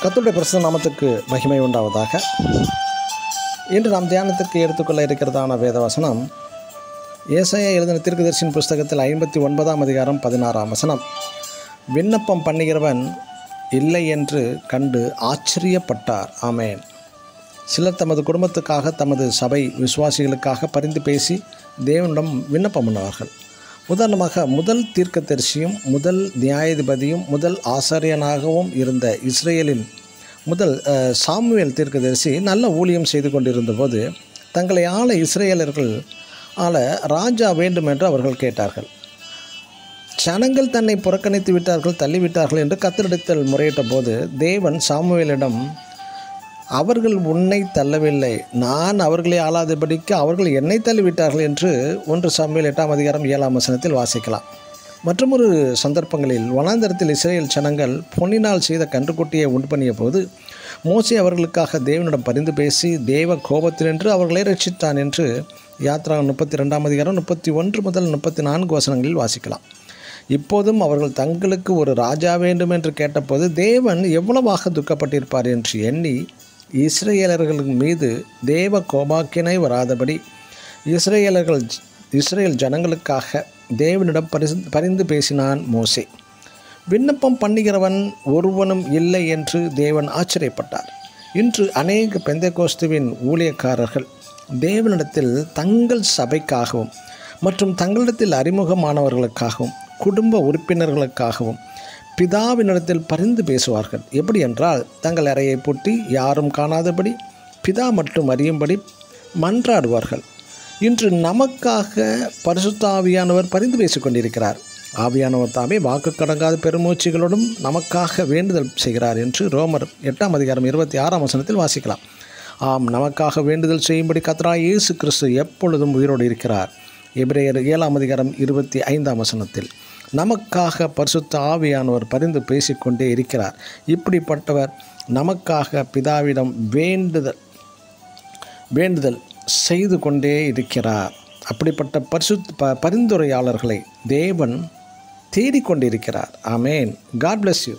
கர்த்தருடைய பரிசுத்த நாமத்துக்கு மகிமை உண்டாவதாக. இன்று நாம் தியானத்துக்கு எடுத்துக்கொள்ள இருக்கிறதான வேதவசனம் ஏசாயா எழுதின தீர்க்கதரிசியின் புஸ்தகத்தில் 59ஆம் அதிகாரம் 16ஆம் வசனம். விண்ணப்பம் பண்ணுகிறவன் இல்லை என்று கண்டு ஆச்சரியப்பட்டார். ஆமேன். சிலர் தமது குடும்பத்துக்காக, தமது சபை விசுவாசிகளுக்காக பரிந்து பேசி தேவனிடம் விண்ணப்பம் பண்ணுவார்கள். உதாரணமாக, முதல் தீர்க்கதரிசியும் முதல் நியாயாதிபதியும் முதல் ஆசாரியனாகவும் இருந்த இஸ்ரேலின் முதல் சாமுவேல் தீர்க்கதரிசி நல்ல ஊழியம் செய்து கொண்டிருந்த போது தங்களை ஆள இஸ்ரேலர்கள் ஆள ராஜா வேண்டும் என்று அவர்கள் கேட்டார்கள். ஜனங்கள் தன்னை புறக்கணித்து விட்டார்கள், தள்ளிவிட்டார்கள் என்று கர்த்தரிடத்தில் முறையிட்ட போது தேவன் சாமுவேலிடம், அவர்கள் உன்னை தள்ளவில்லை, நான் அவர்களை ஆளாதபடிக்கு அவர்கள் என்னை தள்ளிவிட்டார்கள் என்று 1 சாமுவேல் 8ஆம் அதிகாரம் 7ஆம் வசனத்தில் வாசிக்கலாம். மற்றொரு சந்தர்ப்பங்களில் வனாந்தரத்தில் இஸ்ரேல் ஜனங்கள் பொன்னினால் செய்த கன்றுக்குட்டியை உண்டு பண்ணிய போது மோசே அவர்களுக்காக தேவனிடம் பரிந்து பேசி தேவ கோபத்தினின்று அவர்களை ரட்சித்தான் என்று யாத்ராகமம் 32ஆம் அதிகாரம் 31 முதல் 34 வசனங்களில் வாசிக்கலாம். இப்போதும் அவர்கள் தங்களுக்கு ஒரு ராஜா வேண்டும் என்று கேட்டபோது தேவன் எவ்வளவாக துக்கப்பட்டிருப்பார் என்று எண்ணி இஸ்ரேலர்கள் மீது தேவ கோபாக்கினை வராதபடி இஸ்ரேல் ஜனங்களுக்காக தேவனிடம் பரிந்து பேசினான் மோசே. விண்ணப்பம் பண்ணுகிறவன் ஒருவனும் இல்லை என்று தேவன் ஆச்சரியப்பட்டார். இன்று அநேக பெந்தெகோஸ்துவின் ஊழியக்காரர்கள் தேவனிடத்தில் தங்கள் சபைக்காகவும் மற்றும் தங்களிடத்தில் அறிமுகமானவர்களுக்காகவும் குடும்ப உறுப்பினர்களுக்காகவும் பிதாவினிடத்தில் பரிந்து பேசுவார்கள். எப்படி என்றால், தங்கள் அறையை பூட்டி யாரும் காணாதபடி பிதா மட்டும் அறியும்படி மன்றாடுவார்கள். இன்று நமக்காக பரிசுத்த ஆவியானவர் பரிந்து பேசிக் கொண்டிருக்கிறார். ஆவியானவர் தாமே வாக்கு கடங்காத பெருமூச்சுகளோடும் நமக்காக வேண்டுதல் செய்கிறார் என்று ரோமர் 8ஆம் அதிகாரம் 26ஆம் வசனத்தில் வாசிக்கலாம். ஆம், நமக்காக வேண்டுதல் செய்யும்படி கர்த்தராகிய இயேசு கிறிஸ்து எப்பொழுதும் உயிரோடு இருக்கிறார். எபிரேயர் 7ஆம் அதிகாரம் 25ஆம் வசனத்தில் நமக்காக பரிசுத்த ஆவியானவர் பரிந்து பேசிக்கொண்டே இருக்கிறார். இப்படிப்பட்டவர் நமக்காக பிதாவிடம் வேண்டுதல் செய்து கொண்டே இருக்கிறார். அப்படிப்பட்ட பரிந்துரையாளர்களை தேவன் தேடிக்கொண்டிருக்கிறார். ஆமேன். God bless you.